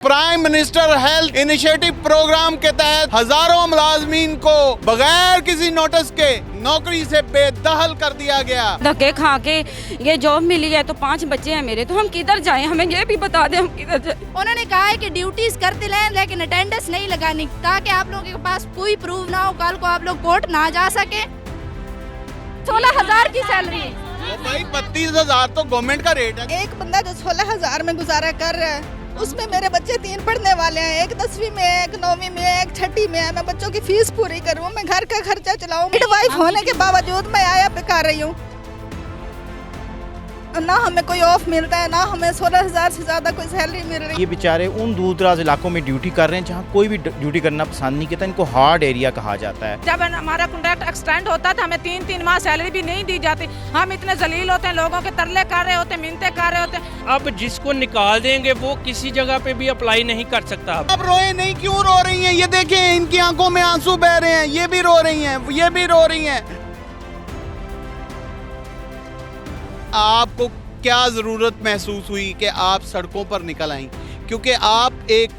Prime minister health initiative programme के तहत हजारों मुलाजमीन को बगैर किसी नोटिस के नौकरी से बेदखल कर दिया गया। धक्के खा के ये जॉब मिली है तो 5 बच्चे हैं मेरे, तो हम किधर जाएं? हमें ये भी बता दें हम किधर जाएं। उन्होंने कहा है कि ड्यूटीज करते रहें लेकिन अटेंडेंस नहीं लगानी, ताकि आप लोगों के पास कोई प्रूफ ना हो, कल को आप लोग कोर्ट ना जा सके। 16,000 की सैलरी, भाई 32,000 तो गवर्नमेंट का रेट है। एक बंदा जो 16,000 में गुजारा कर रहा है, उसमें मेरे बच्चे 3 पढ़ने वाले हैं, एक 10वीं में है, एक 9वीं में है, एक 6ठी में है। मैं बच्चों की फीस पूरी करूँ, मैं घर का खर्चा चलाऊँ। मिडवाइफ होने के बावजूद मैं आया पे कर रही हूँ। ना हमें कोई ऑफ मिलता है, ना हमें 16,000 से ज्यादा कोई सैलरी मिल रही है। ये बेचारे उन दूर दराज इलाकों में ड्यूटी कर रहे हैं जहाँ कोई भी ड्यूटी करना पसंद नहीं करता। इनको हार्ड एरिया कहा जाता है। जब हमारा कॉन्ट्रैक्ट एक्सटेंड होता था, हमें 3-3 माह सैलरी भी नहीं दी जाती। हम इतने जलील होते हैं, लोगों के तरले कर रहे होते, मिन्नतें कर रहे होते। अब जिसको निकाल देंगे वो किसी जगह पे भी अप्लाई नहीं कर सकता। अब रोए नहीं, क्यों रो रही हैं? ये देखें, इनकी आंखों में आंसू बह रहे हैं, ये भी रो रही हैं, ये भी रो रही हैं। आपको क्या ज़रूरत महसूस हुई कि आप सड़कों पर निकल आईं? क्योंकि आप एक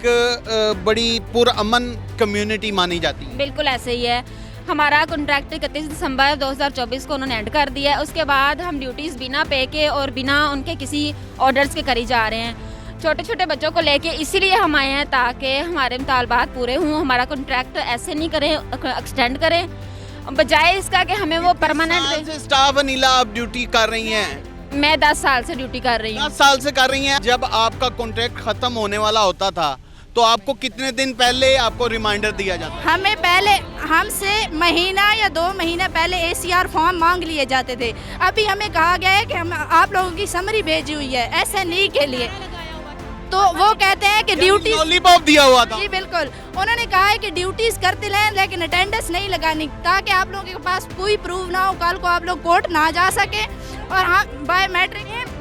बड़ी पुरअमन कम्युनिटी मानी जाती है। बिल्कुल ऐसे ही है। हमारा कॉन्ट्रैक्ट 31 दिसंबर 2024 को उन्होंने एंड कर दिया है। उसके बाद हम ड्यूटीज़ बिना पे के और बिना उनके किसी ऑर्डर्स के करी जा रहे हैं। छोटे छोटे बच्चों को लेके इसीलिए हम आए हैं ताकि हमारे मुतालबात पूरे हों, हमारा कॉन्ट्रैक्ट ऐसे नहीं करें, एक्सटेंड करें, बजाय इसका कि हमें वो परमानेंट। स्टाफ अनिला आप ड्यूटी कर रही हैं? मैं 10 साल से ड्यूटी कर रही हूँ। 10 साल से कर रही हैं। जब आपका कॉन्ट्रैक्ट खत्म होने वाला होता था तो आपको कितने दिन पहले आपको रिमाइंडर दिया जाता है? हमें पहले हमसे महीना या 2 महीने पहले ACR फॉर्म मांग लिए जाते थे। अभी हमें कहा गया है कि हम आप लोगों की समरी भेजी हुई है SNE के लिए, तो वो कहते हैं कि ड्यूटी लॉलीपॉप दिया हुआ था। जी बिल्कुल, उन्होंने कहा है कि ड्यूटीज करते रहें लेकिन अटेंडेंस नहीं लगानी, ताकि आप लोगों के पास कोई प्रूफ ना हो, कल को आप लोग कोर्ट ना जा सके। और हाँ,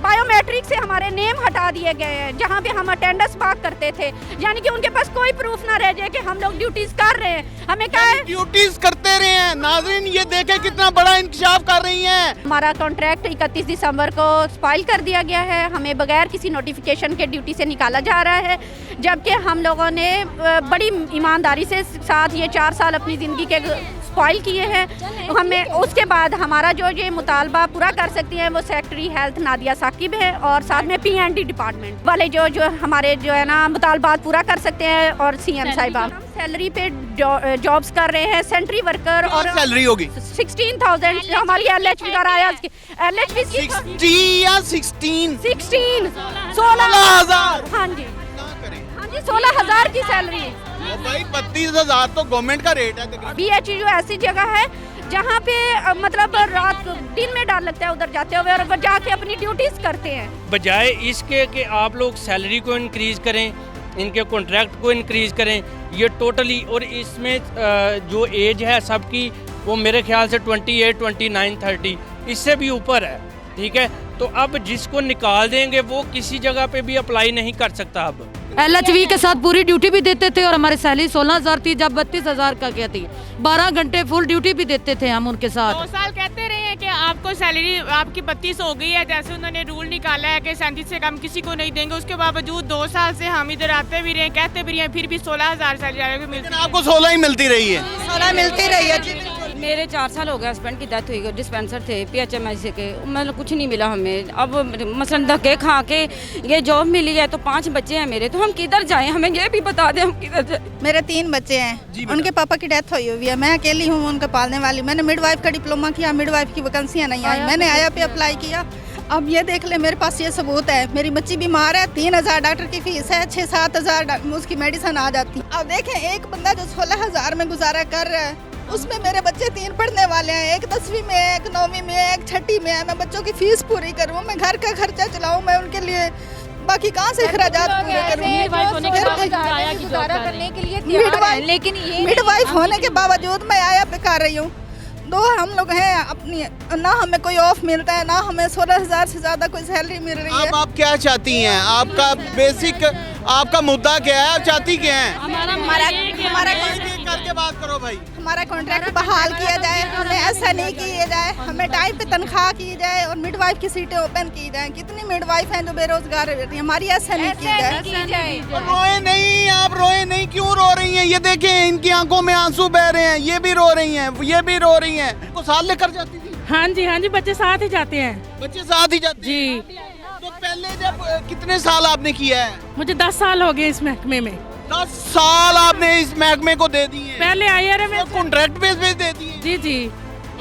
बायोमेट्रिक से हमारे नेम हटा दिए गए हैं, जहाँ पे हम अटेंडेंस मार्क करते थे, यानी कि उनके पास कोई प्रूफ ना रह जाए कि हम लोग ड्यूटीज कर रहे हैं। हमें क्या है, ड्यूटीज करते रहे हैं। नाज़रीन, ये देखें कितना बड़ा इंकशाफ कर रही हैं। हमारा कॉन्ट्रैक्ट 31 दिसंबर को स्पाइल कर दिया गया है। हमें बगैर किसी नोटिफिकेशन के ड्यूटी से निकाला जा रहा है, जबकि हम लोगों ने बड़ी ईमानदारी से साथ ये 4 साल अपनी ज़िंदगी के स्पॉइल किए हैं। हमें उसके बाद हमारा जो ये मुतालबा पूरा कर सकती हैं वो सेक्रेटरी हेल्थ नादिया साकिब है, और साथ में PND डिपार्टमेंट वाले जो हमारे जो है ना मुतालबात पूरा कर सकते हैं, और CM साहिबा। हम सैलरी पे जॉब्स कर रहे हैं, सेंट्री वर्कर, और सैलरी होगी 16,000 हमारी LHV का आया। LHV 60 या 16 16,000। हाँ जी, हाँ जी, 16,000 की सैलरी। भाई 32,000 तो गवर्नमेंट का रेट है। BHU ऐसी जगह है जहाँ पे मतलब रात दिन में डर लगता है उधर जाते हुए, और जाके अपनी ड्यूटीज करते हैं। बजाय इसके कि आप लोग सैलरी को इंक्रीज करें, इनके कॉन्ट्रैक्ट को इंक्रीज करें, ये टोटली। और इसमें जो एज है सबकी वो मेरे ख्याल से 28, 29, 30 इससे भी ऊपर है। ठीक है, तो अब जिसको निकाल देंगे वो किसी जगह पे भी अप्लाई नहीं कर सकता। अब LHV के साथ पूरी ड्यूटी भी देते थे, और हमारी सैलरी 16,000 थी, जब 32,000 का क्या थी। 12 घंटे फुल ड्यूटी भी देते थे हम उनके साथ। 2 साल कहते रहे हैं कि आपको सैलरी आपकी 32 हो गई है, जैसे उन्होंने रूल निकाला है कि 37 से कम किसी को नहीं देंगे। उसके बावजूद 2 साल से हम इधर आते भी रहे, कहते भी रहे, फिर भी 16,000 सैलरी मिलती है। आपको 16 ही मिलती रही है? 16 मिलती रही है। मेरे 4 साल हो गए, हस्बैंड की डेथ हुई, डिस्पेंसर थे PHMIC के, मतलब कुछ नहीं मिला हमें। अब मसलन धक्के खा के ये जॉब मिली है तो 5 बच्चे हैं मेरे, तो हम किधर जाएं? हमें ये भी बता दें हम किधर जाएं। मेरे 3 बच्चे हैं, उनके पापा की डेथ हुई हुई है, मैं अकेली हूँ उनके पालने वाली। मैंने मिडवाइफ का डिप्लोमा किया, मिडवाइफ की वैकेंसियाँ नहीं आई, मैंने आया पे अप्लाई किया। अब ये देख ले, मेरे पास ये सबूत है, मेरी बच्ची बीमार है, 3,000 डॉक्टर की फीस है, 6-7,000 उसकी मेडिसिन आ जाती। अब देखें, एक बंदा जो 16,000 में गुजारा कर रहा है, उसमें मेरे बच्चे 3 पढ़ने वाले हैं, एक 10वीं में है, एक 9वीं में है, एक 6ठी में है। मैं बच्चों की फीस पूरी करूँ, मैं घर का खर्चा चलाऊँ, मैं उनके लिए बाकी कहाँ से अखराजात पूरे करूँ? मिडवाइफ होने के बावजूद मैं आया पे कर रही हूँ। 2 हम लोग हैं अपनी, ना हमें कोई ऑफ मिलता है, ना हमें 16,000 से ज्यादा कोई सैलरी मिल रही है। अब आप क्या चाहती हैं? आपका बेसिक आपका मुद्दा क्या है? आप चाहती क्या हैं? हमारा करके बात करो भाई। हमारा कॉन्ट्रैक्ट बहाल किया जाए, हमें ऐसा नहीं किया जाए, हमें टाइम पे तनख्वाह की जाए और मिडवाइफ की सीटें ओपन की जाए। कितनी मिडवाइफ हैं जो बेरोजगार रहती हैं, हमारी ऐसा नहीं की जाए। रोए नहीं, आप रोए नहीं, क्यों रो रही हैं? ये देखें, इनकी आंखों में आंसू बह रहे हैं, ये भी रो रही हैं, ये भी रो रही हैं। को साथ लेकर जाती थी? हाँ जी, बच्चे साथ ही जाते हैं बच्चे साथ ही जाते जी। हैं। तो पहले जब कितने साल आपने किया है? मुझे 10 साल हो गए इस महकमे में। 10 साल आपने इस महकमे को दे दिए? पहले IRA में कॉन्ट्रैक्ट बेस पे दे दिए? जी।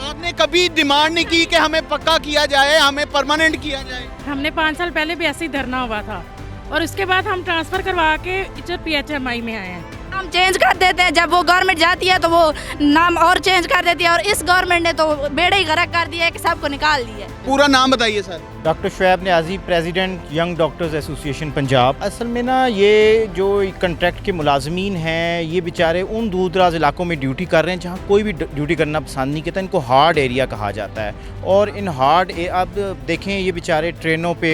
आपने कभी डिमांड नहीं की कि हमें पक्का किया जाए, हमें परमानेंट किया जाए? हमने 5 साल पहले भी ऐसे ही धरना हुआ था और उसके बाद हम ट्रांसफर करवा के PHMI में आए हैं। हम चेंज कर देते हैं, जब वो गवर्नमेंट जाती है तो वो नाम और चेंज कर देती है, और इस गवर्नमेंट ने तो बेड़ा ही गर्क कर दिया है कि सबको निकाल दिया। पूरा नाम बताइए sir. Doctor Shoaib Niazi, president young doctors association Punjab. असल में ना ये जो कॉन्ट्रैक्ट के मुलाजमीन हैं, ये बेचारे उन दूर दराज इलाकों में ड्यूटी कर रहे हैं जहाँ कोई भी ड्यूटी करना पसंद नहीं करता। इनको हार्ड एरिया कहा जाता है, और इन अब देखें ये बेचारे ट्रेनों पे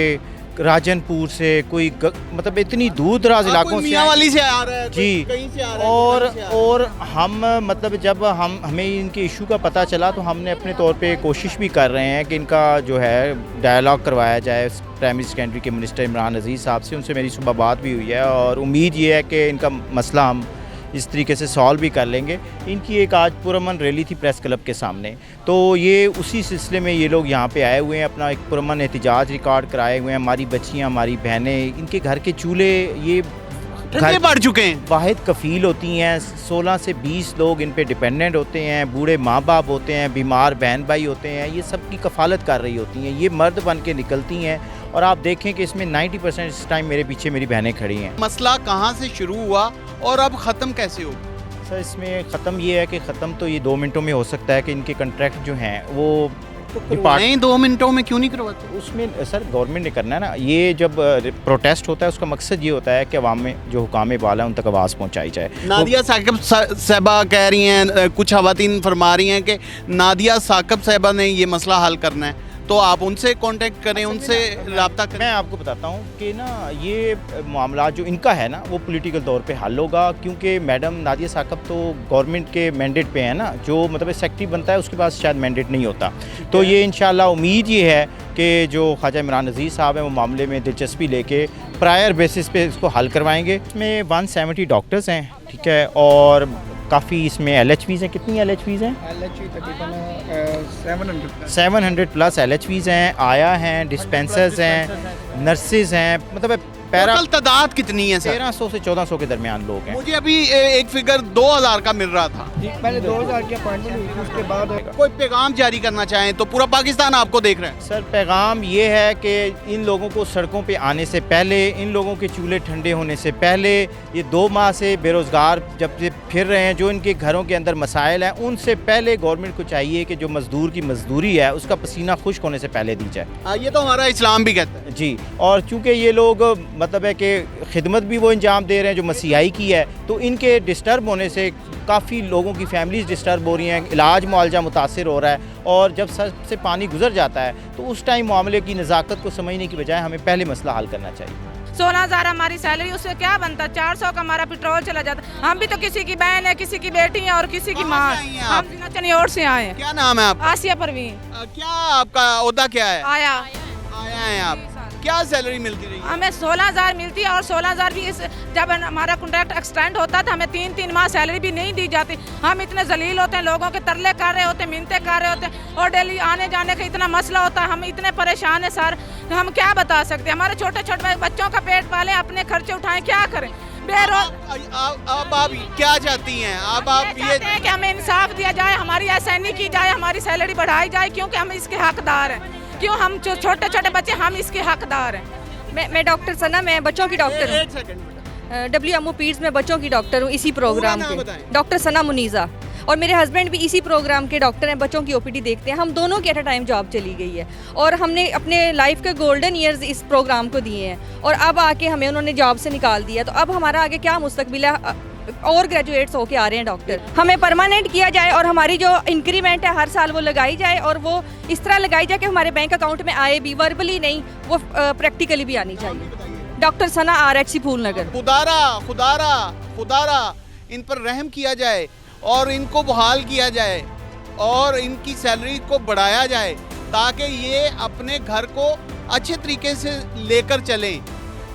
राजनपुर से मतलब इतनी दूर दराज इलाकों से मियांवाली से आ रहा है, जी, कहीं से आ रहा है, और हम मतलब जब हमें इनके इशू का पता चला तो हमने अपने तौर पे कोशिश भी कर रहे हैं कि इनका जो है डायलॉग करवाया जाए प्राइमरी सेकेंडरी के मिनिस्टर इमरान अजीज़ साहब से। उनसे मेरी सुबह बात भी हुई है और उम्मीद ये है कि इनका मसला हम इस तरीके से सॉल्व भी कर लेंगे। इनकी एक आज पुरअमन रैली थी प्रेस क्लब के सामने, तो ये उसी सिलसिले में ये लोग यहाँ पे आए हुए हैं, अपना एक पुरअमन एहतिजाज रिकॉर्ड कराए हुए हैं। हमारी बच्चियाँ, हमारी बहनें, इनके घर के चूल्हे ये ठंडे पड़ चुके हैं, वाहिद कफ़ील होती हैं। 16 से 20 लोग इन पे डिपेंडेंट होते हैं, बूढ़े माँ बाप होते हैं, बीमार बहन भाई होते हैं, ये सब की कफ़ालत कर रही होती हैं। ये मर्द बन के निकलती हैं, और आप देखें कि इसमें 90% इस टाइम मेरे पीछे मेरी बहनें खड़ी हैं। मसला कहाँ से शुरू हुआ और अब ख़त्म कैसे हो? सर इसमें ख़त्म ये है कि ख़त्म तो ये 2 मिनटों में हो सकता है कि इनके कॉन्ट्रैक्ट जो हैं वो नहीं 2 मिनटों में क्यों नहीं करवाते? उसमें सर गवर्नमेंट ने करना है ना। ये जब प्रोटेस्ट होता है उसका मकसद ये होता है कि अवाम में जो हुकाम बाला है उन तक आवाज़ पहुँचाई जाए। नादिया साकिब साहबा कह रही हैं, कुछ खवातीन फरमा रही हैं कि नादिया साकिब साहबा ने ये मसला हल करना है, तो आप उनसे कांटेक्ट करें, उनसे रब्ता करें। मैं आपको बताता हूँ कि ना ये मामला जो इनका है ना वो पॉलिटिकल तौर पे हल होगा, क्योंकि मैडम नादिया साकिब तो गवर्नमेंट के मैंडेट पे है ना, जो मतलब सेक्रेटरी बनता है उसके पास शायद मैंडेट नहीं होता। तो ये इंशाल्लाह उम्मीद ये है कि जो ख्वाजा इमरान अजीज़ साहब हैं वो मामले में दिलचस्पी लेके प्रायर बेसिस पे इसको हल करवाएंगे। इसमें 170 डॉक्टर्स हैं, ठीक है, और काफ़ी इसमें LHVs हैं। कितनी LHVs हैं? LHV तकरीबन 700 प्लस LHVs हैं, आया हैं, डिस्पेंसर्स हैं, नर्सेज हैं, मतलब टोटल तादाद कितनी है सर? 1300 से 1400 के दरमियान लोग हैं। मुझे अभी एक फिगर 2000 का मिल रहा था। पहले 2000 की अपॉइंटमेंट हुई थी, उसके बाद कोई पैगाम जारी करना चाहें तो पूरा पाकिस्तान आपको देख रहा है। सर पैगाम ये है कि इन लोगों को सड़कों पे आने से पहले, इन लोगों के चूल्हे ठंडे होने से पहले, ये 2 माह से बेरोज़गार जब से फिर रहे हैं, जो इनके घरों के अंदर मसाइल हैं, उनसे पहले गवर्नमेंट को चाहिए कि जो मजदूर की मजदूरी है उसका पसीना खुश्क होने से पहले दी जाए। ये तो हमारा इस्लाम भी कहता है जी। और चूँकि ये लोग मतलब है कि खिदमत भी वो अंजाम दे रहे हैं जो मसीहाई की है, तो इनके डिस्टर्ब होने से काफ़ी लोगों की फैमिलीज़ डिस्टर्ब हो रही हैं, इलाज मुआवजा मुतासिर हो रहा है, और जब सर से पानी गुजर जाता है तो उस टाइम मामले की नज़ाकत को समझने की बजाय हमें पहले मसला हल करना चाहिए। 16,000 हमारी सैलरी, उससे क्या बनता? 400 का हमारा पेट्रोल चला जाता। हम भी तो किसी की बहन है, किसी की बेटी है और किसी की माँ। हम चनियोर से आए। क्या नाम है आपका? आसिया परवीन। क्या आपका ओहदा क्या है? आया हैं आप। क्या सैलरी मिलती रही? हमें 16,000 मिलती है, और 16,000 भी जब हमारा कॉन्ट्रैक्ट एक्सटेंड होता था हमें 3-3 माह सैलरी भी नहीं दी जाती। हम इतने जलील होते हैं, लोगों के तरले कर रहे होते हैं, मिन्नतें कर रहे होते हैं, और डेली आने जाने का इतना मसला होता है। हम इतने परेशान हैं सर, हम क्या बता सकते हैं। हमारे छोटे छोटे बच्चों का पेट पालें, अपने खर्चे उठाएं, क्या करें? अब आप क्या चाहती हैं? अब आप ये चाहते हैं कि हमें इंसाफ दिया जाए, हमारी आसानी की जाए, हमारी सैलरी बढ़ाई जाए, क्योंकि हम इसके हकदार हैं। क्यों हम छोटे छोटे बच्चे, हम इसके हकदार हैं। मैं डॉक्टर सना, मैं बच्चों की डॉक्टर हूँ। WMO पीड्स में बच्चों की डॉक्टर हूँ, इसी प्रोग्राम के। डॉक्टर सना मुनीज़ा, और मेरे हस्बैंड भी इसी प्रोग्राम के डॉक्टर हैं, बच्चों की OPD देखते हैं। हम दोनों की एट अ टाइम जॉब चली गई है, और हमने अपने लाइफ के गोल्डन ईयर्स इस प्रोग्राम को दिए हैं, और अब आके हमें उन्होंने जॉब से निकाल दिया। तो अब हमारा आगे क्या मुस्तकबिल है? और ग्रेजुएट्स होके आ रहे हैं डॉक्टर, हमें परमानेंट किया जाए, और हमारी जो इंक्रीमेंट है हर साल वो लगाई जाए, और वो इस तरह लगाई जाए कि हमारे बैंक अकाउंट में आए भी, वर्बली नहीं, वो प्रैक्टिकली भी आनी चाहिए। डॉक्टर सना, RHC फूल नगर। खुदारा इन पर रहम किया जाए। और इनको बहाल किया जाए और इनकी सैलरी को बढ़ाया जाए ताकि ये अपने घर को अच्छे तरीके से लेकर चलें।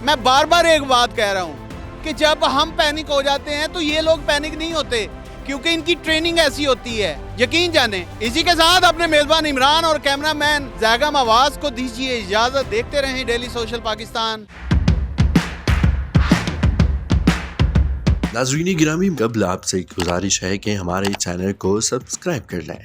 मैं बार बार एक बात कह रहा हूँ कि जब हम पैनिक हो जाते हैं तो ये लोग पैनिक नहीं होते, क्योंकि इनकी ट्रेनिंग ऐसी होती है, यकीन जाने। इसी के साथ अपने मेज़बान इमरान और कैमरामैन ज़ैगम आवाज़ को दीजिए इजाज़त। देखते रहें डेली सोशल पाकिस्तान। नाज़रीन गिरामी, कबल आपसे गुजारिश है कि हमारे चैनल को सब्सक्राइब कर लें।